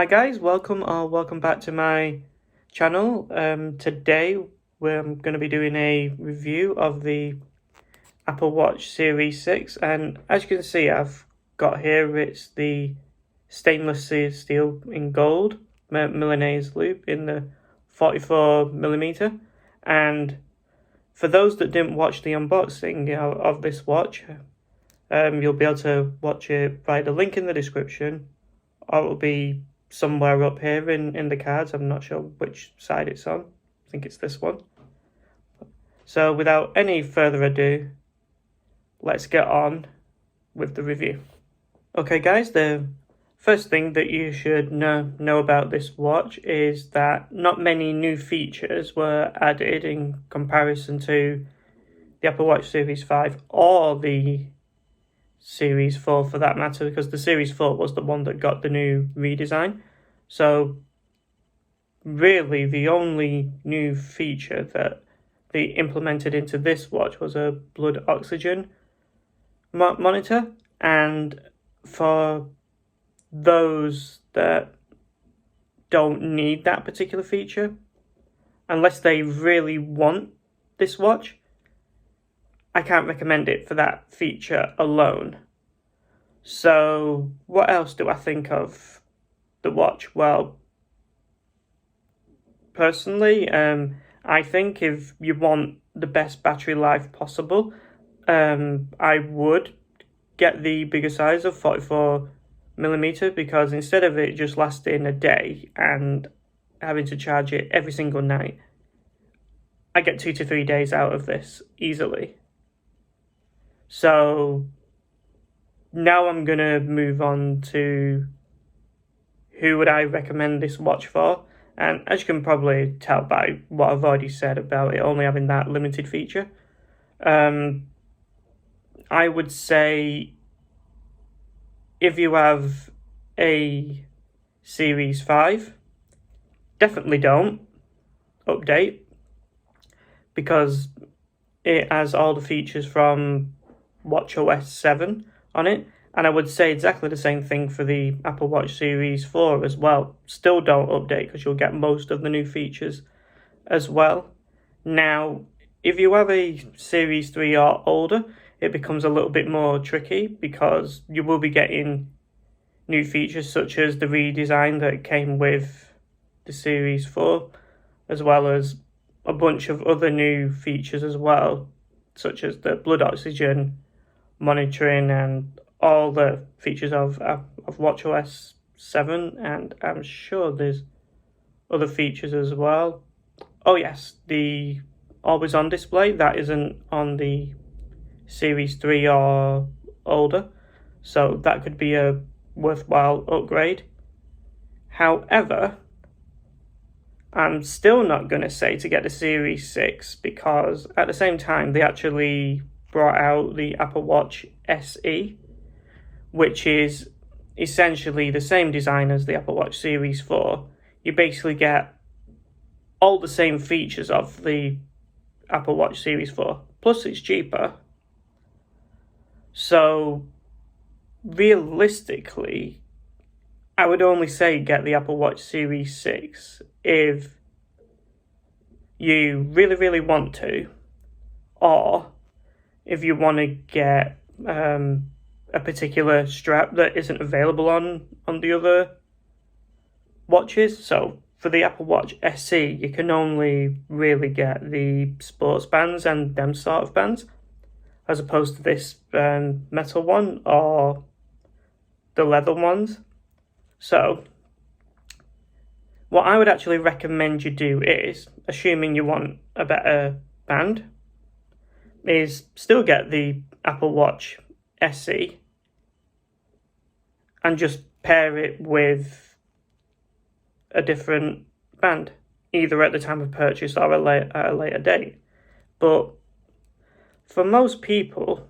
Hi guys, welcome back to my channel. Today I'm going to be doing a review of the Apple Watch Series 6, and as you can see I've got here, it's the stainless steel in gold Milanese loop in the 44mm. And for those that didn't watch the unboxing of this watch, you'll be able to watch it via the link in the description, or it'll be somewhere up here in the cards. I'm not sure which side it's on. I think it's this one. So without any further ado, let's get on with the review. Okay guys, the first thing that you should know about this watch is that not many new features were added in comparison to the Apple Watch Series 5 or the Series 4 for that matter, because the Series 4 was the one that got the new redesign. So really the only new feature that they implemented into this watch was a blood oxygen monitor. And for those that don't need that particular feature, unless they really want this watch, I can't recommend it for that feature alone. So what else do I think of the watch? Well, personally, I think if you want the best battery life possible, I would get the bigger size of 44mm, because instead of it just lasting a day and having to charge it every single night, I get 2 to 3 days out of this easily. So now I'm going to move on to who would I recommend this watch for. And as you can probably tell by what I've already said about it only having that limited feature, I would say if you have a Series 5, definitely don't update, because it has all the features from watchOS 7 on it. And I would say exactly the same thing for the Apple Watch Series 4 as well. Still don't update, because you'll get most of the new features as well. Now, if you have a Series 3 or older, it becomes a little bit more tricky, because you will be getting new features such as the redesign that came with the Series 4, as well as a bunch of other new features as well, such as the blood oxygen monitoring and all the features of watchOS 7, and I'm sure there's other features as well. Oh yes, the always on display, that isn't on the Series 3 or older, so that could be a worthwhile upgrade. However, I'm still not going to say to get the Series 6, because at the same time they actually brought out the Apple Watch SE, which is essentially the same design as the Apple Watch Series 4. You basically get all the same features of the Apple Watch Series 4, plus it's cheaper. So realistically, I would only say get the Apple Watch Series 6 if you really want to, or if you want to get a particular strap that isn't available on the other watches. So for the Apple Watch SE, you can only really get the sports bands and them sort of bands, as opposed to this metal one or the leather ones. So what I would actually recommend you do is, assuming you want a better band, is still get the Apple Watch SE and just pair it with a different band, either at the time of purchase or at a later date. But for most people,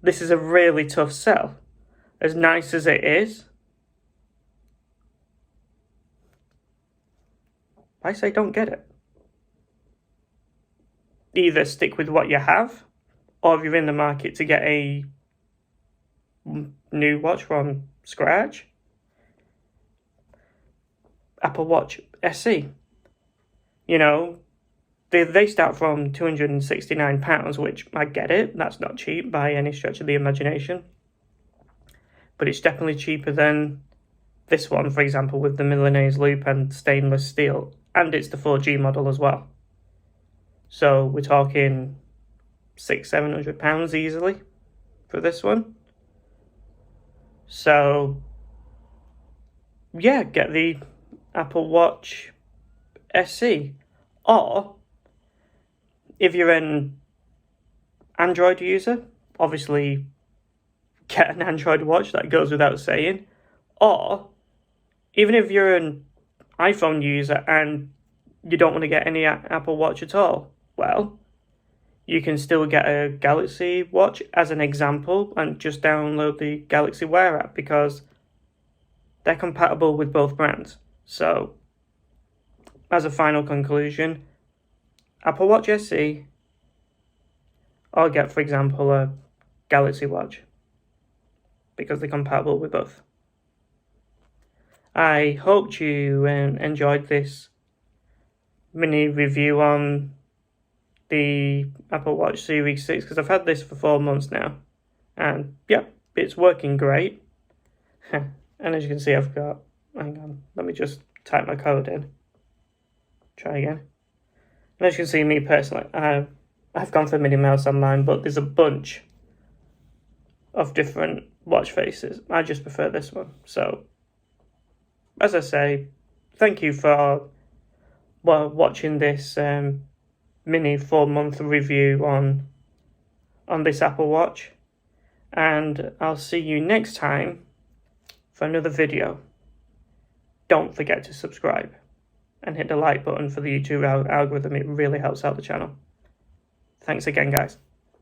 this is a really tough sell. As nice as it is, I say don't get it. Either stick with what you have, or if you're in the market to get a new watch from scratch. Apple Watch SE. You know, they start from £269, which I get it. That's not cheap by any stretch of the imagination. But it's definitely cheaper than this one, for example, with the Milanese loop and stainless steel. And it's the 4G model as well. So we're talking £600-700 easily for this one. So yeah, get the Apple Watch SE. Or if you're an Android user, obviously get an Android watch, that goes without saying. Or even if you're an iPhone user and you don't want to get any Apple Watch at all, well, you can still get a Galaxy Watch as an example and just download the Galaxy Wear app because they're compatible with both brands. So, as a final conclusion, Apple Watch SE, or get, for example, a Galaxy Watch because they're compatible with both. I hope you enjoyed this mini review on the Apple Watch Series 6 because I've had this for 4 months now, and yeah, it's working great. And as you can see, I've got, hang on, let me just type my code in, try again. And as you can see, me personally, I've gone for Minnie Mouse on mine, but there's a bunch of different watch faces. I just prefer this one. So, as I say, thank you for watching this mini 4-month review on this Apple Watch, and I'll see you next time for another video. Don't forget to subscribe and hit the like button for the YouTube algorithm. It really helps out the channel. Thanks again, guys.